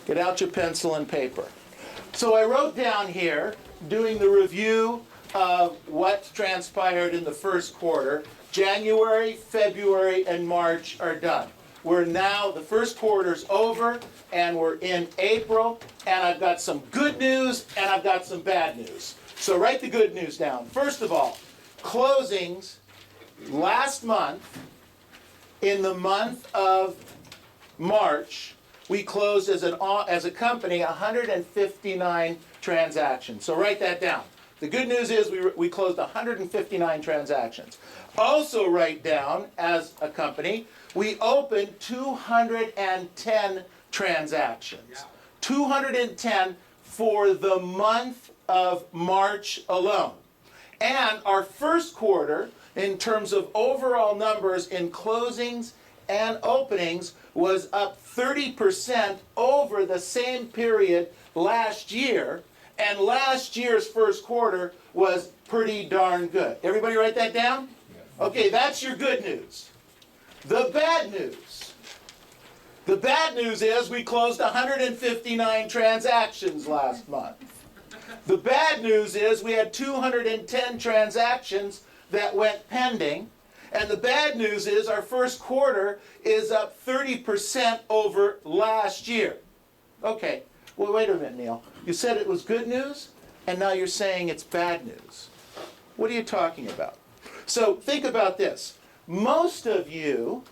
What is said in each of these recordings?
Get out your pencil and paper. So I wrote down here, doing the review of what transpired in the first quarter. January, February, and March are done. We're now, the first quarter's over, and we're in April, and I've got some good news, and I've got some bad news. So write the good news down. First of all, closings last month, in the month of March, we closed as a company 159 transactions. So write that down. The good news is we closed 159 transactions. Also write down, as a company, we opened 210 transactions. 210 for the month of March alone. And our first quarter, in terms of overall numbers in closings and openings, was up 30% over the same period last year. And last year's first quarter was pretty darn good. Everybody write that down? Okay, that's your good news. The bad news. The bad news is we closed 159 transactions last month. The bad news is we had 210 transactions that went pending. And the bad news is our first quarter is up 30% over last year. Okay, well, wait a minute, Neil. You said it was good news, and now you're saying it's bad news. What are you talking about? So think about this. Most of you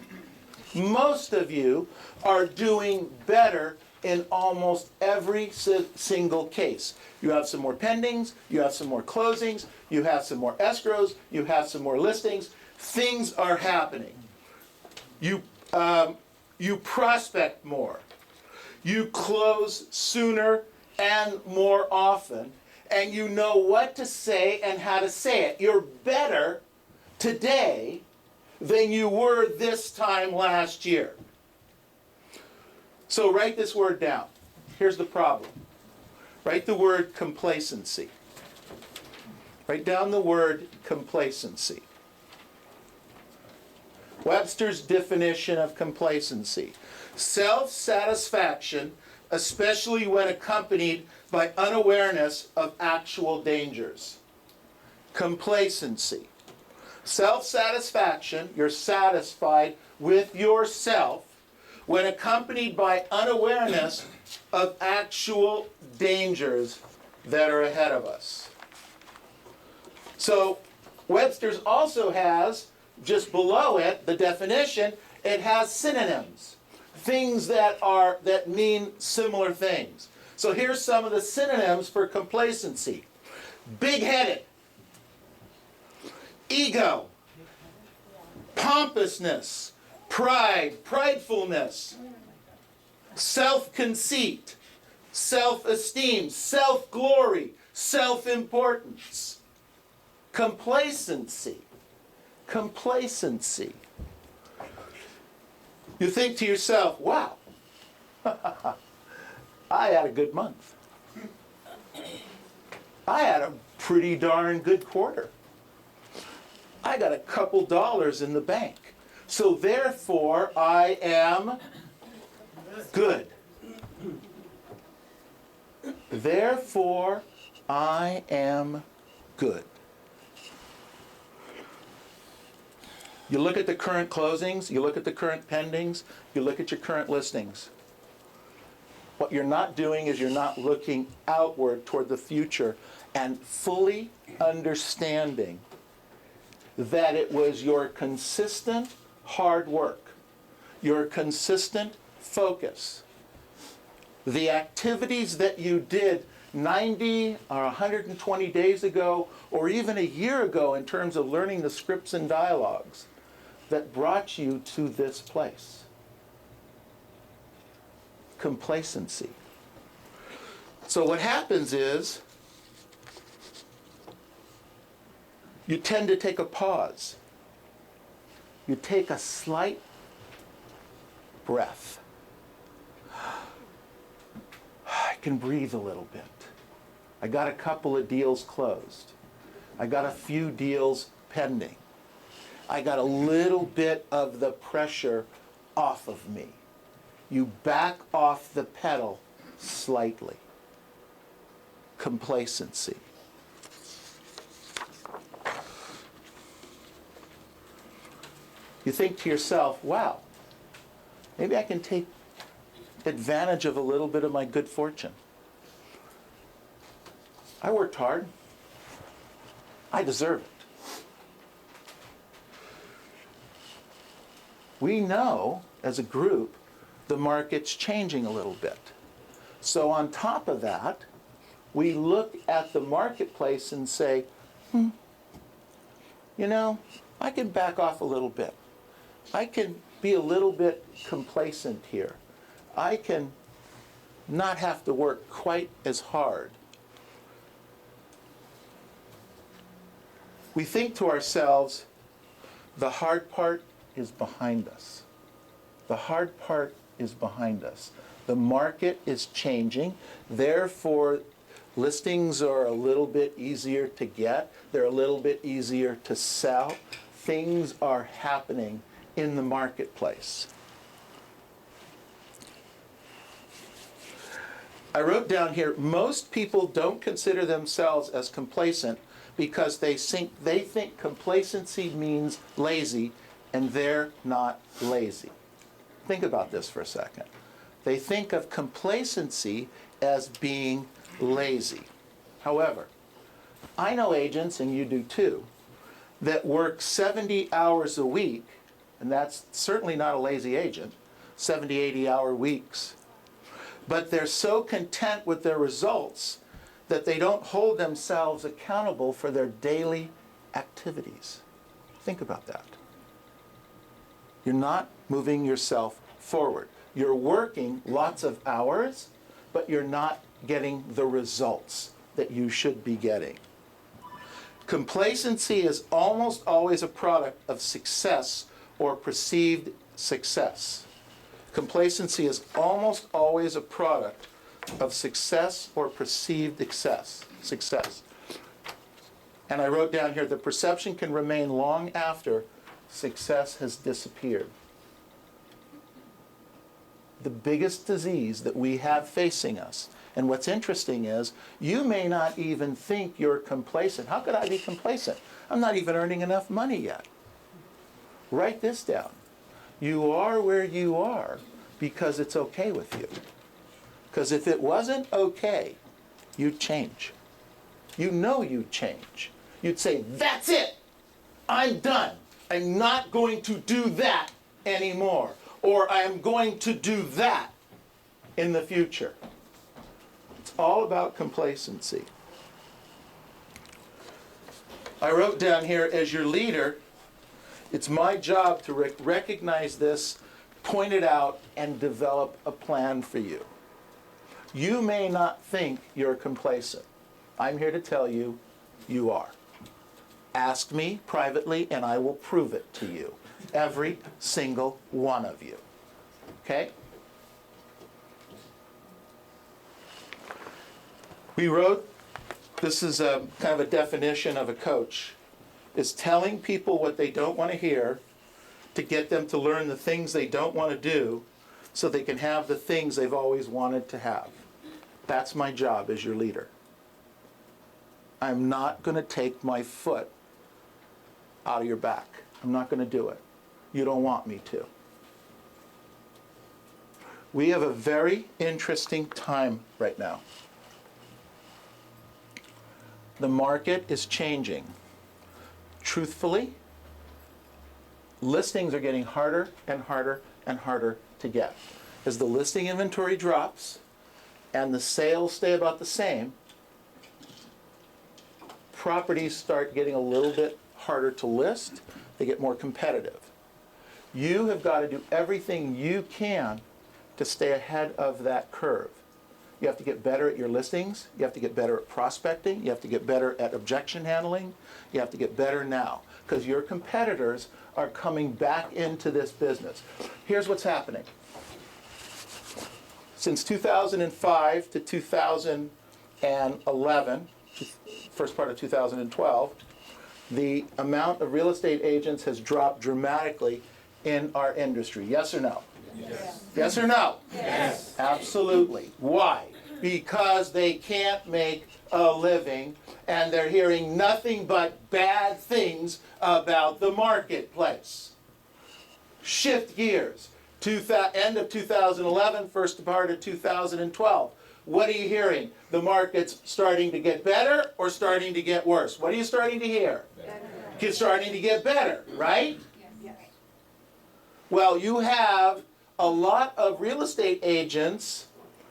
are doing better in almost every single case. You have some more pendings, you have some more closings, you have some more escrows, you have some more listings. Things are happening. You prospect more. You close sooner and more often, and you know what to say and how to say it. You're better today than you were this time last year. So write this word down. Here's the problem. Write the word complacency. Write down the word complacency. Webster's definition of complacency: self-satisfaction, especially when accompanied by unawareness of actual dangers. Complacency. Self-satisfaction, you're satisfied with yourself, when accompanied by unawareness of actual dangers that are ahead of us. So Webster's also has, just below it, the definition, it has synonyms. Things that mean similar things. So here's some of the synonyms for complacency. Big-headed, ego, pompousness, pride, pridefulness, self-conceit, self-esteem, self-glory, self-importance. Complacency. Complacency. You think to yourself, wow, I had a good month. I had a pretty darn good quarter. I got a couple dollars in the bank. So therefore, I am good. Therefore, I am good. You look at the current closings, you look at the current pendings, you look at your current listings. What you're not doing is you're not looking outward toward the future and fully understanding that it was your consistent hard work, your consistent focus, the activities that you did 90 or 120 days ago, or even a year ago in terms of learning the scripts and dialogues that brought you to this place. Complacency. So what happens is you tend to take a pause. You take a slight breath. I can breathe a little bit. I got a couple of deals closed. I got a few deals pending. I got a little bit of the pressure off of me. You back off the pedal slightly. Complacency. You think to yourself, wow, maybe I can take advantage of a little bit of my good fortune. I worked hard. I deserve it. We know, as a group, the market's changing a little bit. So on top of that, we look at the marketplace and say, you know, I can back off a little bit. I can be a little bit complacent here. I can not have to work quite as hard. We think to ourselves, the hard part is behind us. The hard part is behind us. The market is changing, therefore listings are a little bit easier to get, they're a little bit easier to sell. Things are happening in the marketplace. I wrote down here, most people don't consider themselves as complacent because they think complacency means lazy, and they're not lazy. Think about this for a second. They think of complacency as being lazy. However, I know agents, and you do too, that work 70 hours a week, and that's certainly not a lazy agent, 70, 80-hour weeks. But they're so content with their results that they don't hold themselves accountable for their daily activities. Think about that. You're not moving yourself forward. You're working lots of hours, but you're not getting the results that you should be getting. Complacency is almost always a product of success or perceived success. Complacency is almost always a product of success or perceived success. And I wrote down here, the perception can remain long after success has disappeared. The biggest disease that we have facing us, and what's interesting is, you may not even think you're complacent. How could I be complacent? I'm not even earning enough money yet. Write this down. You are where you are because it's okay with you. Because if it wasn't okay, you'd change. You know you'd change. You'd say, that's it! I'm done. I'm not going to do that anymore. Or I am going to do that in the future. It's all about complacency. I wrote down here, as your leader, it's my job to recognize this, point it out, and develop a plan for you. You may not think you're complacent. I'm here to tell you, you are. Ask me privately, and I will prove it to you. Every single one of you. Okay? We wrote, this is a kind of a definition of a coach, is telling people what they don't want to hear to get them to learn the things they don't want to do so they can have the things they've always wanted to have. That's my job as your leader. I'm not going to take my foot out of your back. I'm not going to do it. You don't want me to. We have a very interesting time right now. The market is changing. Truthfully, listings are getting harder and harder and harder to get. As the listing inventory drops and the sales stay about the same, properties start getting a little bit harder to list. They get more competitive. You have got to do everything you can to stay ahead of that curve. You have to get better at your listings. You have to get better at prospecting. You have to get better at objection handling. You have to get better now, because your competitors are coming back into this business. Here's what's happening. Since 2005 to 2011, first part of 2012, the amount of real estate agents has dropped dramatically in our industry. Yes or no? Yes. Yes or no? Yes. Absolutely. Why? Because they can't make a living and they're hearing nothing but bad things about the marketplace. Shift gears. End of 2011, first part of 2012. What are you hearing? The market's starting to get better or starting to get worse? What are you starting to hear? It's starting to get better, right? Yes. Well, you have a lot of real estate agents,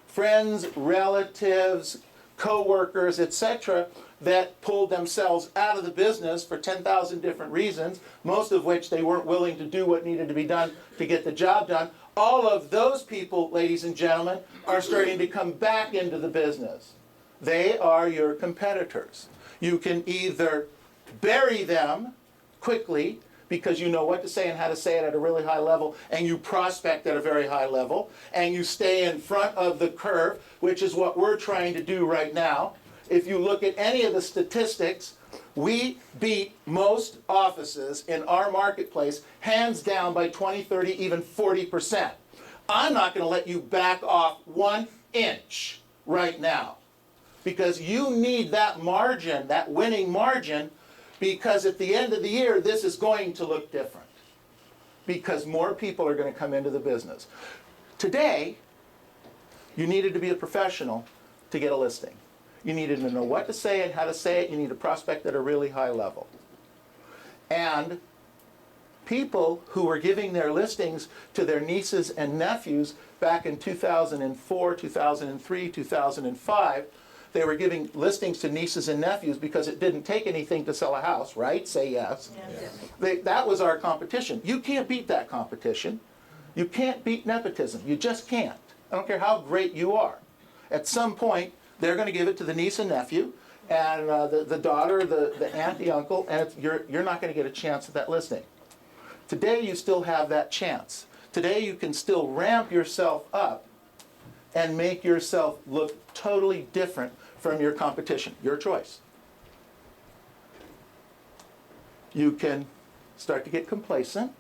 friends, relatives, co-workers, etc., that pulled themselves out of the business for 10,000 different reasons, most of which they weren't willing to do what needed to be done to get the job done. All of those people, ladies and gentlemen, are starting to come back into the business. They are your competitors. You can either bury them quickly because you know what to say and how to say it at a really high level, and you prospect at a very high level, and you stay in front of the curve, which is what we're trying to do right now. If you look at any of the statistics, we beat most offices in our marketplace hands down by 20, 30, even 40%. I'm not going to let you back off 1 inch right now because you need that margin, that winning margin, because at the end of the year, this is going to look different because more people are going to come into the business. Today, you needed to be a professional to get a listing. You needed to know what to say and how to say it. You need to prospect at a really high level. And people who were giving their listings to their nieces and nephews back in 2004, 2003, 2005, they were giving listings to nieces and nephews because it didn't take anything to sell a house, right? Say yes. Yes. That was our competition. You can't beat that competition. You can't beat nepotism. You just can't. I don't care how great you are. At some point, they're going to give it to the niece and nephew, and the daughter, the aunt, the uncle, and you're not going to get a chance at that listing. Today, you still have that chance. Today, you can still ramp yourself up and make yourself look totally different from your competition. Your choice. You can start to get complacent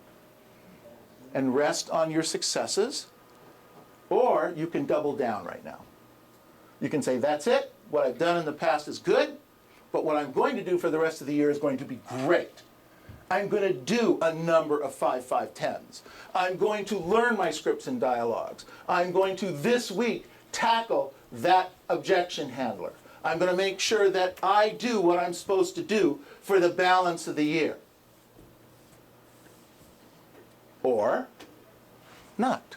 and rest on your successes, or you can double down right now. You can say, that's it, what I've done in the past is good, but what I'm going to do for the rest of the year is going to be great. I'm going to do a number of 5-5-10s. I'm going to learn my scripts and dialogues. I'm going to, this week, tackle that objection handler. I'm going to make sure that I do what I'm supposed to do for the balance of the year. Or not.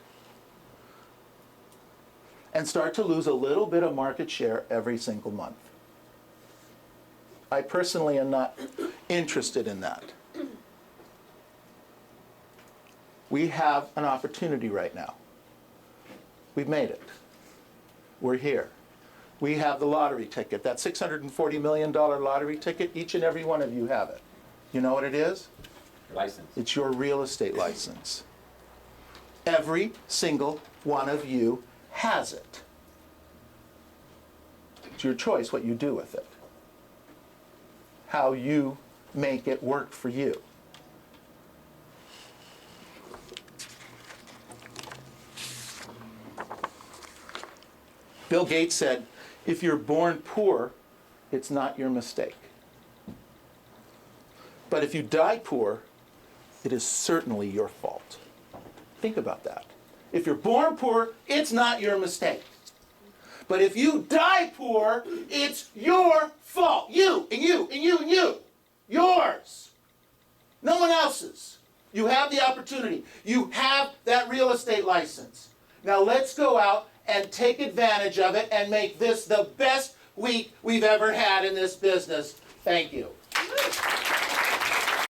And start to lose a little bit of market share every single month. I personally am not interested in that. We have an opportunity right now. We've made it. We're here. We have the lottery ticket, that $640 million lottery ticket. Each and every one of you have it. You know what it is? License. It's your real estate license. Every single one of you has it. It's your choice what you do with it. How you make it work for you. Bill Gates said, if you're born poor, it's not your mistake. But if you die poor, it is certainly your fault. Think about that. If you're born poor, it's not your mistake. But if you die poor, it's your fault. You, and you, and you, and you. Yours. No one else's. You have the opportunity. You have that real estate license. Now let's go out and take advantage of it and make this the best week we've ever had in this business. Thank you.